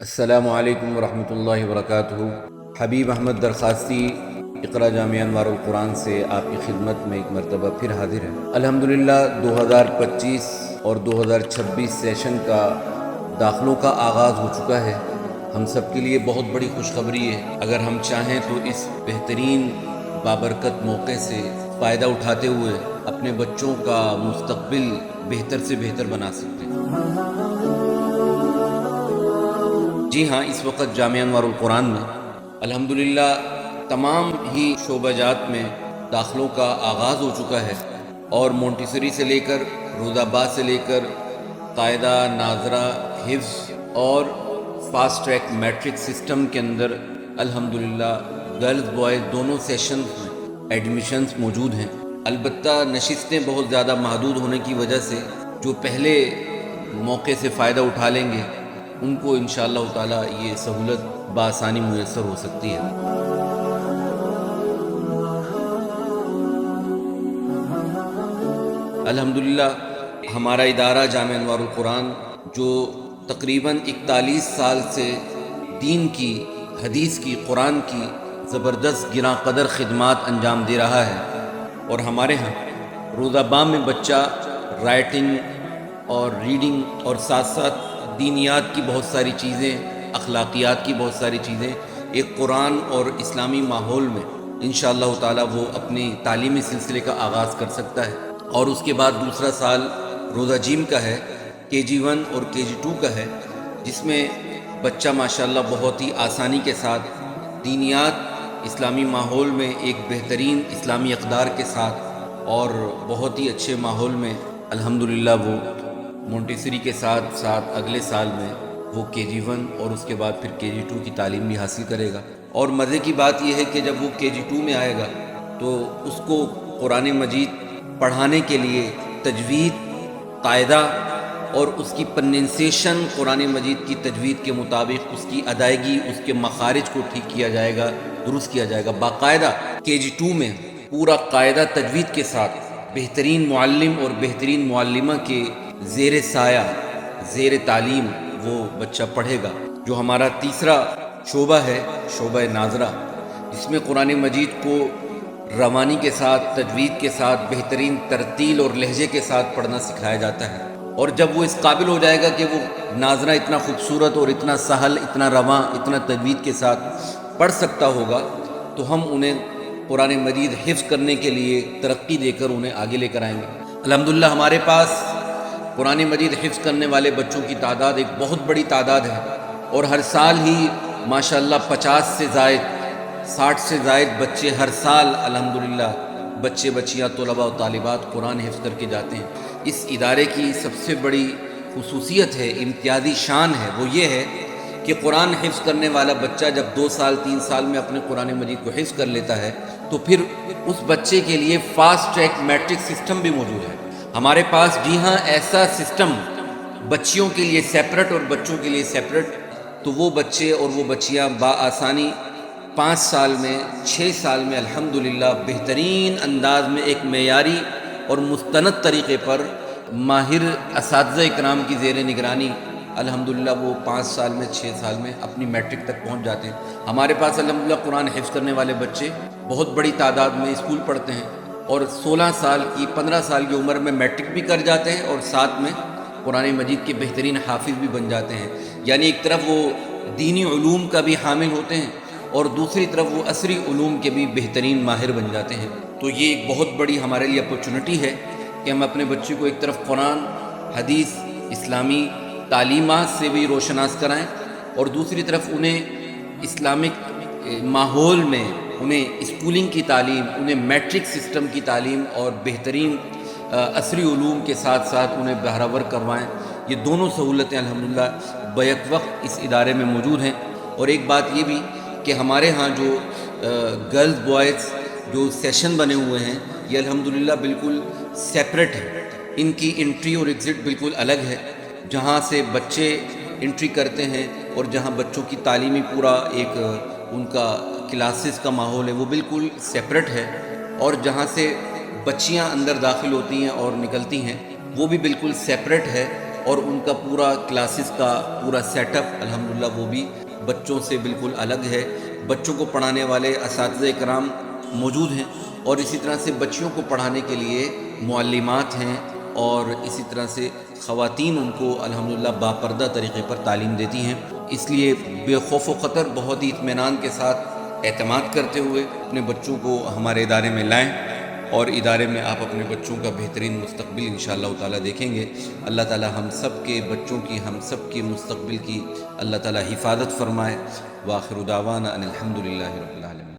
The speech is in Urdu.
السلام علیکم ورحمۃ اللہ وبرکاتہ۔ حبیب احمد درخواستی اقرا جامعہ انوار القرآن سے آپ کی خدمت میں ایک مرتبہ پھر حاضر ہے۔ الحمدللہ 2025 اور 2026 سیشن کا داخلوں کا آغاز ہو چکا ہے۔ ہم سب کے لیے بہت بڑی خوشخبری ہے۔ اگر ہم چاہیں تو اس بہترین بابرکت موقع سے فائدہ اٹھاتے ہوئے اپنے بچوں کا مستقبل بہتر سے بہتر بنا سکتے ہیں۔ جی ہاں، اس وقت جامعہ انوار القرآن میں الحمدللہ تمام ہی شعبہ جات میں داخلوں کا آغاز ہو چکا ہے، اور مونٹیسری سے لے کر روزہ باز سے لے کر قاعدہ، ناظرہ، حفظ اور فاسٹ ٹریک میٹرک سسٹم کے اندر الحمدللہ گرلز بوائز دونوں سیشنز میں ایڈمیشنز موجود ہیں۔ البتہ نشستیں بہت زیادہ محدود ہونے کی وجہ سے جو پہلے موقع سے فائدہ اٹھا لیں گے ان کو انشاءاللہ تعالیٰ یہ سہولت بآسانی میسر ہو سکتی ہے۔ الحمدللہ ہمارا ادارہ جامعہ انوار القرآن جو تقریباً 41 سال سے دین کی، حدیث کی، قرآن کی زبردست گراں قدر خدمات انجام دے رہا ہے، اور ہمارے ہاں روزہ بام میں بچہ رائٹنگ اور ریڈنگ اور ساتھ ساتھ دینیات کی بہت ساری چیزیں، اخلاقیات کی بہت ساری چیزیں ایک قرآن اور اسلامی ماحول میں انشاءاللہ تعالی وہ اپنی تعلیمی سلسلے کا آغاز کر سکتا ہے۔ اور اس کے بعد دوسرا سال روزہ جیم کا ہے، KG1 اور KG2 کا ہے، جس میں بچہ ماشاءاللہ بہت ہی آسانی کے ساتھ دینیات، اسلامی ماحول میں ایک بہترین اسلامی اقدار کے ساتھ اور بہت ہی اچھے ماحول میں الحمدللہ وہ مونٹیسری کے ساتھ ساتھ اگلے سال میں وہ KG1 اور اس کے بعد پھر KG2 کی تعلیم بھی حاصل کرے گا۔ اور مزے کی بات یہ ہے کہ جب وہ KG2 میں آئے گا تو اس کو قرآن مجید پڑھانے کے لیے تجوید، قاعدہ اور اس کی پرننسیشن قرآن مجید کی تجوید کے مطابق اس کی ادائیگی، اس کے مخارج کو ٹھیک کیا جائے گا، درست کیا جائے گا۔ باقاعدہ KG2 میں پورا قاعدہ تجوید کے ساتھ بہترین معلم اور بہترین معلمہ کے زیر سایہ، زیر تعلیم وہ بچہ پڑھے گا۔ جو ہمارا تیسرا شعبہ ہے، شعبہ ناظرہ، جس میں قرآن مجید کو روانی کے ساتھ، تجوید کے ساتھ، بہترین ترتیل اور لہجے کے ساتھ پڑھنا سکھایا جاتا ہے۔ اور جب وہ اس قابل ہو جائے گا کہ وہ ناظرہ اتنا خوبصورت اور اتنا سہل، اتنا رواں، اتنا تجوید کے ساتھ پڑھ سکتا ہوگا تو ہم انہیں قرآن مجید حفظ کرنے کے لیے ترقی دے کر انہیں آگے لے کر آئیں گے۔ الحمدللہ ہمارے پاس قرآن مجید حفظ کرنے والے بچوں کی تعداد ایک بہت بڑی تعداد ہے، اور ہر سال ہی ماشاءاللہ 50 سے زائد، 60 سے زائد بچے ہر سال الحمدللہ بچے، بچیاں، طلباء و طالبات قرآن حفظ کر کے جاتے ہیں۔ اس ادارے کی سب سے بڑی خصوصیت ہے، امتیازی شان ہے، وہ یہ ہے کہ قرآن حفظ کرنے والا بچہ جب 2 سال 3 سال میں اپنے قرآن مجید کو حفظ کر لیتا ہے تو پھر اس بچے کے لیے فاسٹ ٹریک میٹرک سسٹم بھی موجود ہے ہمارے پاس۔ جی ہاں، ایسا سسٹم بچیوں کے لیے سیپریٹ اور بچوں کے لیے سیپریٹ، تو وہ بچے اور وہ بچیاں بآسانی 5 سال میں، 6 سال میں الحمدللہ بہترین انداز میں ایک معیاری اور مستند طریقے پر ماہر اساتذہ اکرام کی زیر نگرانی الحمدللہ وہ 5 سال میں، 6 سال میں اپنی میٹرک تک پہنچ جاتے ہیں۔ ہمارے پاس الحمدللہ قرآن حفظ کرنے والے بچے بہت بڑی تعداد میں اسکول پڑھتے ہیں، اور 16 سال کی، 15 سال کی عمر میں میٹرک بھی کر جاتے ہیں، اور ساتھ میں قرآن مجید کے بہترین حافظ بھی بن جاتے ہیں۔ یعنی ایک طرف وہ دینی علوم کا بھی حامل ہوتے ہیں، اور دوسری طرف وہ عصری علوم کے بھی بہترین ماہر بن جاتے ہیں۔ تو یہ ایک بہت بڑی ہمارے لیے اپرچونٹی ہے کہ ہم اپنے بچے کو ایک طرف قرآن، حدیث، اسلامی تعلیمات سے بھی روشناس کرائیں، اور دوسری طرف انہیں اسلامک ماحول میں انہیں اسکولنگ کی تعلیم، انہیں میٹرک سسٹم کی تعلیم اور بہترین عصری علوم کے ساتھ ساتھ انہیں بہرور کروائیں۔ یہ دونوں سہولتیں الحمدللہ بیک وقت اس ادارے میں موجود ہیں۔ اور ایک بات یہ بھی کہ ہمارے ہاں جو گرلز بوائز جو سیشن بنے ہوئے ہیں یہ الحمدللہ بالکل سیپریٹ ہے، ان کی انٹری اور ایگزٹ بالکل الگ ہے۔ جہاں سے بچے انٹری کرتے ہیں اور جہاں بچوں کی تعلیمی پورا ایک ان کا کلاسز کا ماحول ہے وہ بالکل سیپریٹ ہے، اور جہاں سے بچیاں اندر داخل ہوتی ہیں اور نکلتی ہیں وہ بھی بالکل سیپریٹ ہے۔ اور ان کا پورا کلاسز کا پورا سیٹ اپ الحمدللہ وہ بھی بچوں سے بالکل الگ ہے. بچوں کو پڑھانے والے اساتذہ کرام موجود ہیں اور اسی طرح سے بچیوں کو پڑھانے کے لیے معلمات ہیں اور اسی طرح سے خواتین ان کو الحمدللہ باپردہ طریقے پر تعلیم دیتی ہیں. اس لیے بے خوف و خطر بہت ہی اطمینان کے ساتھ اعتماد کرتے ہوئے اپنے بچوں کو ہمارے ادارے میں لائیں اور ادارے میں آپ اپنے بچوں کا بہترین مستقبل انشاءاللہ تعالیٰ دیکھیں گے. اللہ تعالیٰ ہم سب کے بچوں کی ہم سب کے مستقبل کی اللہ تعالیٰ حفاظت فرمائے. وآخر دعوانا ان الحمدللہ رب العالمین.